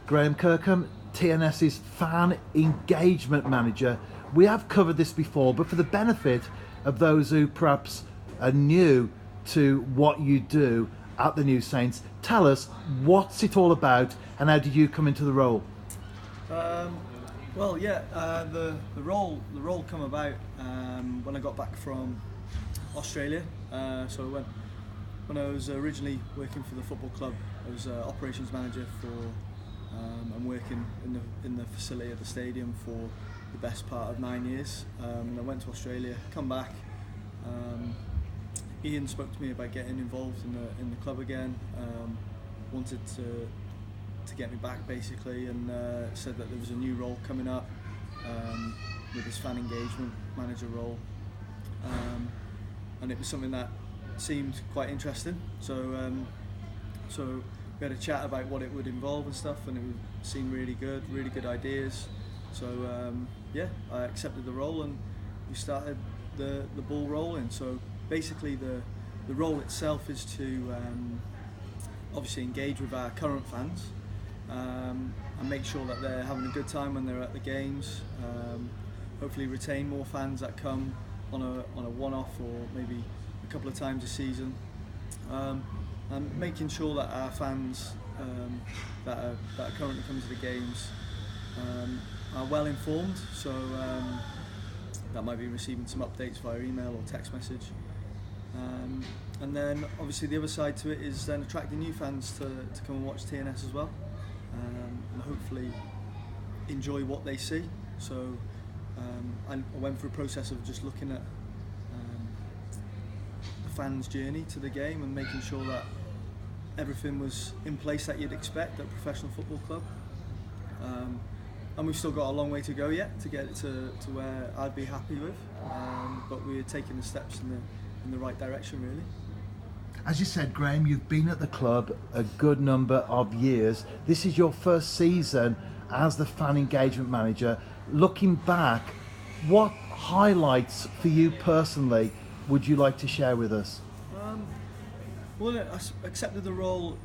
Graeme Kirkham, TNS's fan engagement manager. We have covered this before, but for the benefit of those who perhaps are new to what you do at the New Saints, tell us, what's it all about and how did you come into the role? The role come about when I got back from Australia. So when I was originally working for the football club, I was operations manager for and working in the facility at the stadium for the best part of 9 years. And I went to Australia, come back. Ian spoke to me about getting involved in the club again. Wanted to get me back basically, and said that there was a new role coming up with this fan engagement manager role, and it was something that seemed quite interesting. So we had a chat about what it would involve and stuff, and it seemed really good ideas. So I accepted the role and we started the ball rolling. So basically the role itself is to obviously engage with our current fans and make sure that they're having a good time when they're at the games. Hopefully retain more fans that come on a one-off or maybe a couple of times a season. And making sure that our fans that are currently coming to the games are well informed, so that might be receiving some updates via email or text message. And then obviously the other side to it is then attracting new fans to come and watch TNS as well, and hopefully enjoy what they see. So I went through a process of just looking at the fans' journey to the game and making sure that everything was in place that you'd expect at a professional football club. And we've still got a long way to go yet to get it to where I'd be happy with, but we're taking the steps in the right direction really. As you said, Graeme, you've been at the club a good number of years. This is your first season as the fan engagement manager. Looking back, what highlights for you personally would you like to share with us? Well, I accepted the role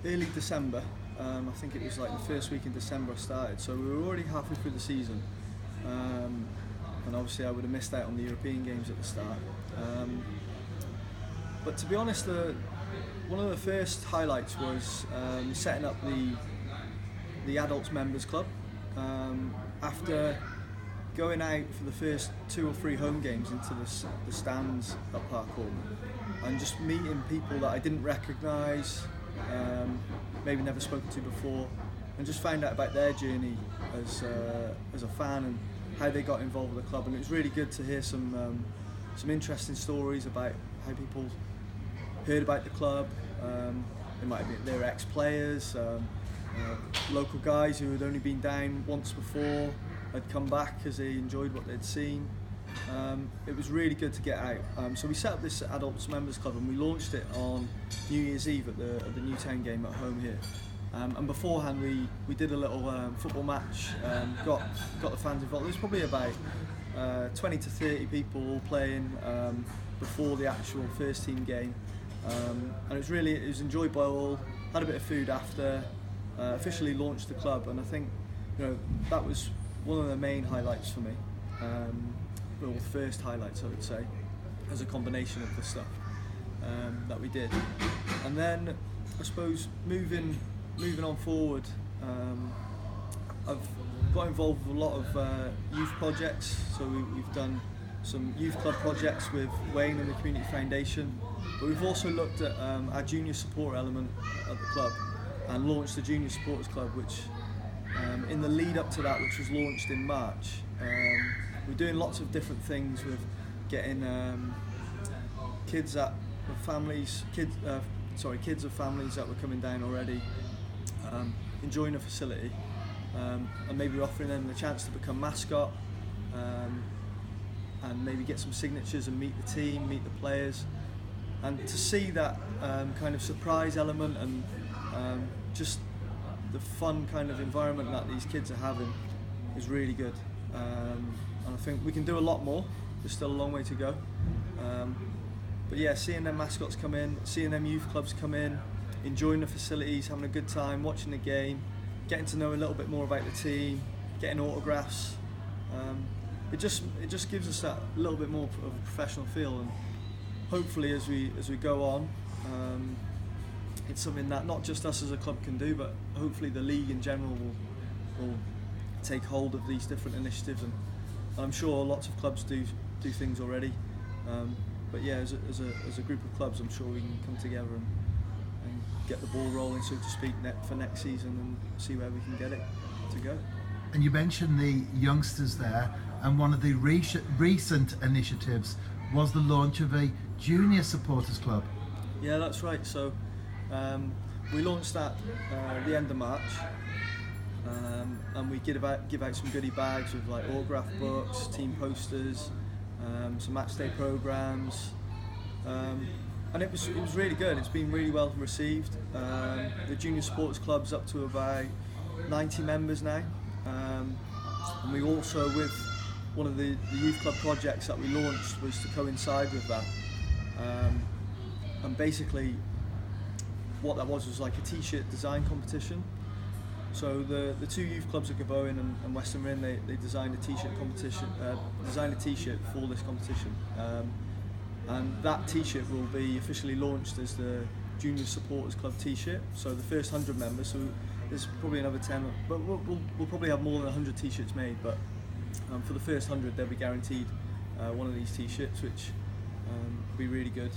early December. I think it was like the first week in December I started, so we were already halfway through the season. And obviously I would have missed out on the European games at the start. But to be honest, one of the first highlights was setting up the Adults Members Club. After going out for the first 2 or 3 home games into the stands at Park Hall, and just meeting people that I didn't recognise, maybe never spoken to before, and just found out about their journey as a fan and how they got involved with the club. And it was really good to hear some interesting stories about how people heard about the club. It might have been their ex-players, local guys who had only been down once before had come back because they enjoyed what they'd seen. It was really good to get out. So we set up this Adults Members Club and we launched it on New Year's Eve at the Newtown game at home here. And beforehand we did a little football match, got the fans involved. There was probably about 20 to 30 people all playing before the actual first team game. And it was enjoyed by all. Had a bit of food after. Officially launched the club, and I think that was one of the main highlights for me. Well, the first highlights I would say, as a combination of the stuff that we did. And then I suppose moving on forward, I've got involved with a lot of youth projects. So we've done some youth club projects with Wayne and the Community Foundation, but we've also looked at our junior support element at the club and launched the Junior Supporters Club, which in the lead up to that, which was launched in March, we're doing lots of different things with getting kids of families that were coming down already, enjoying the facility, and maybe offering them the chance to become mascot, and maybe get some signatures and meet the team, meet the players, and to see that kind of surprise element and just the fun kind of environment that these kids are having is really good. And I think we can do a lot more. There's still a long way to go. But yeah, seeing them mascots come in, seeing them youth clubs come in, enjoying the facilities, having a good time, watching the game, getting to know a little bit more about the team, getting autographs. It just gives us that little bit more of a professional feel, and hopefully as we go on, it's something that not just us as a club can do, but hopefully the league in general will take hold of these different initiatives, and I'm sure lots of clubs do things already. But yeah, as a group of clubs, I'm sure we can come together and get the ball rolling, so to speak, for next season, and see where we can get it to go. And you mentioned the youngsters there, and one of the recent initiatives was the launch of a junior supporters club. Yeah, that's right. So we launched that the end of March, and we give out some goodie bags with like autograph books, team posters, some match day programs, and it was really good. It's been really well received. The junior supporters club's up to about 90 members now, and we also, with one of the youth club projects that we launched, was to coincide with that, and basically what that was like a t-shirt design competition. So the two youth clubs at Gabowen and Western Rin, they designed a t-shirt competition, designed a t-shirt for this competition, and that t-shirt will be officially launched as the Junior Supporters Club t-shirt. So the first 100 members, so there's probably another 10, but we'll probably have more than 100 t-shirts made, but for the first 100 they'll be guaranteed one of these t-shirts, which will be really good.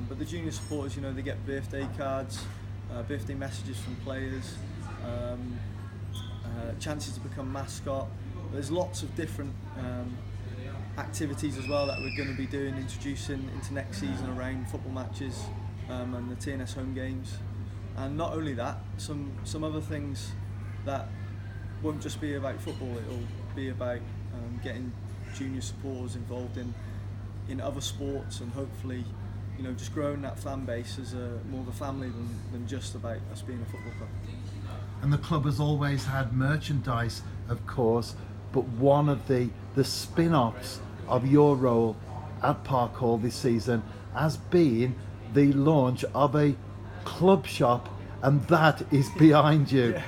But the junior supporters, they get birthday cards, birthday messages from players, chances to become mascot. There's lots of different activities as well that we're going to be doing, introducing into next season around football matches and the TNS home games. And not only that, some other things that won't just be about football. It'll be about getting junior supporters involved in other sports, and hopefully just growing that fan base as more of a family than just about us being a football club. And the club has always had merchandise, of course, but one of the spin-offs of your role at Park Hall this season has been the launch of a club shop, and that is behind you.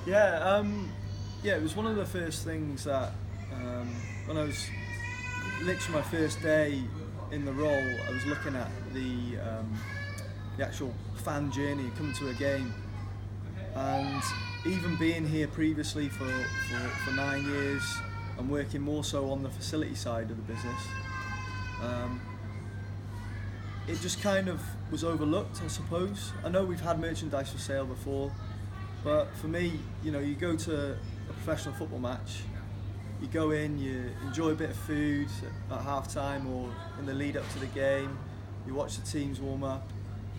Yeah, it was one of the first things that when I was literally my first day in the role, I was looking at the actual fan journey coming to a game, and even being here previously for 9 years and working more so on the facility side of the business, it just kind of was overlooked, I suppose. I know we've had merchandise for sale before, but for me, you go to a professional football match, you go in, you enjoy a bit of food at half time or in the lead up to the game, you watch the teams warm up,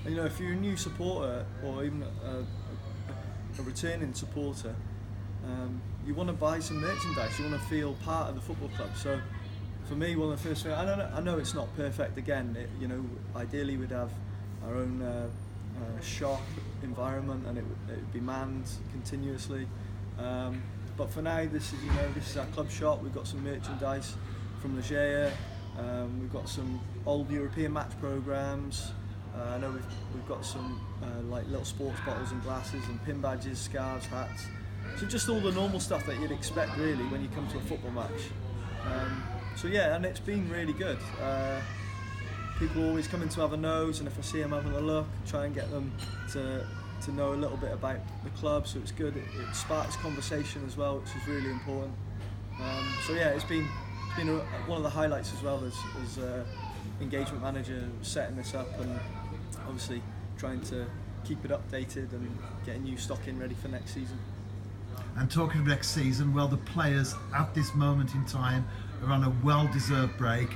and if you're a new supporter or even a returning supporter, you want to buy some merchandise, you want to feel part of the football club. So for me, one of the first things, I know it's not perfect again, ideally we'd have our own shop environment, and it would be manned continuously. But for now, this is our club shop. We've got some merchandise from Leger. We've got some old European match programs. I know we've got some like little sports bottles and glasses and pin badges, scarves, hats. So just all the normal stuff that you'd expect really when you come to a football match. So yeah, and it's been really good. People always come in to have a nose, and if I see them having a look, try and get them to know a little bit about the club. So it's good. It sparks conversation as well, which is really important. So yeah, it's been one of the highlights as well as engagement manager, setting this up and obviously trying to keep it updated and getting new stock in ready for next season. And talking of next season, well, the players at this moment in time are on a well-deserved break.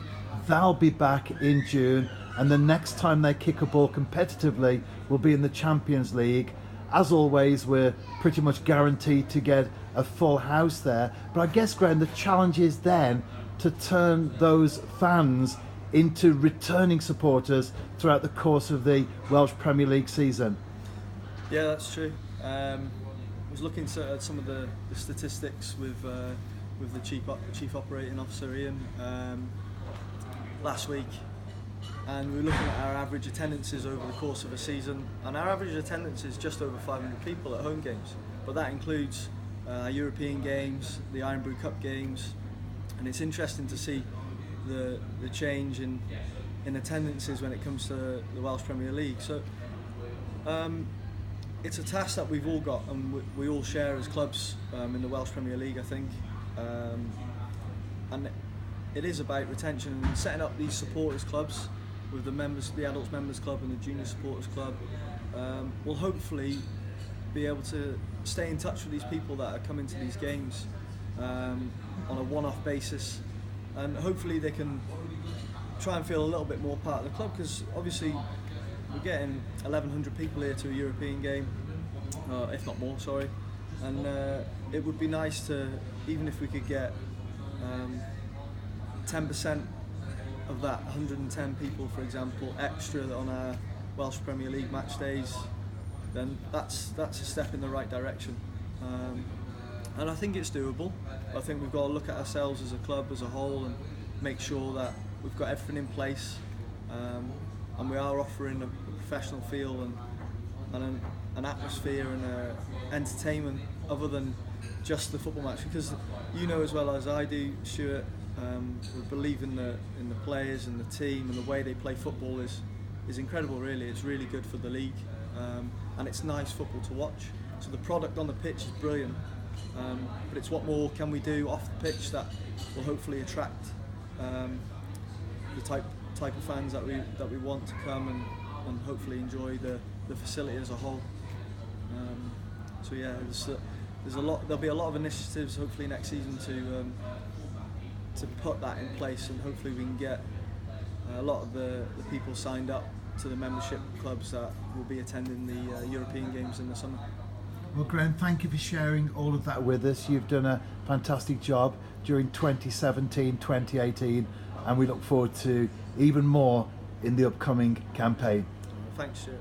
They'll be back in June, and the next time they kick a ball competitively will be in the Champions League. As always, we're pretty much guaranteed to get a full house there. But I guess, Graeme, the challenge is then to turn those fans into returning supporters throughout the course of the Welsh Premier League season. Yeah, that's true. I was looking at some of the statistics with the chief operating officer Ian last week. and we're looking at our average attendances over the course of a season, and our average attendance is just over 500 people at home games, but that includes European games, the Iron Brew Cup games, and it's interesting to see the change in attendances when it comes to the Welsh Premier League. So it's a task that we've all got, and we all share as clubs in the Welsh Premier League, I think, and it is about retention and setting up these supporters clubs with the members, the adults members club and the junior supporters club. Will hopefully be able to stay in touch with these people that are coming to these games on a one-off basis, and hopefully they can try and feel a little bit more part of the club, because obviously we're getting 1,100 people here to a European game, if not more, sorry, and it would be nice to, even if we could get 10% of that 110 people, for example, extra on our Welsh Premier League match days, then that's a step in the right direction. And I think it's doable. I think we've got to look at ourselves as a club as a whole and make sure that we've got everything in place, and we are offering a professional feel and an atmosphere and entertainment other than just the football match, because you know as well as I do, Stuart, we believe in the players and the team, and the way they play football is incredible, really. It's really good for the league, and it's nice football to watch. So the product on the pitch is brilliant, but it's what more can we do off the pitch that will hopefully attract the type of fans that we want to come and hopefully enjoy the facility as a whole. So yeah, there'll be a lot of initiatives hopefully next season to put that in place, and hopefully we can get a lot of the people signed up to the membership clubs that will be attending the European games in the summer. Well, Graeme, thank you for sharing all of that with us. You've done a fantastic job during 2017, 2018, and we look forward to even more in the upcoming campaign. Thanks, Stuart.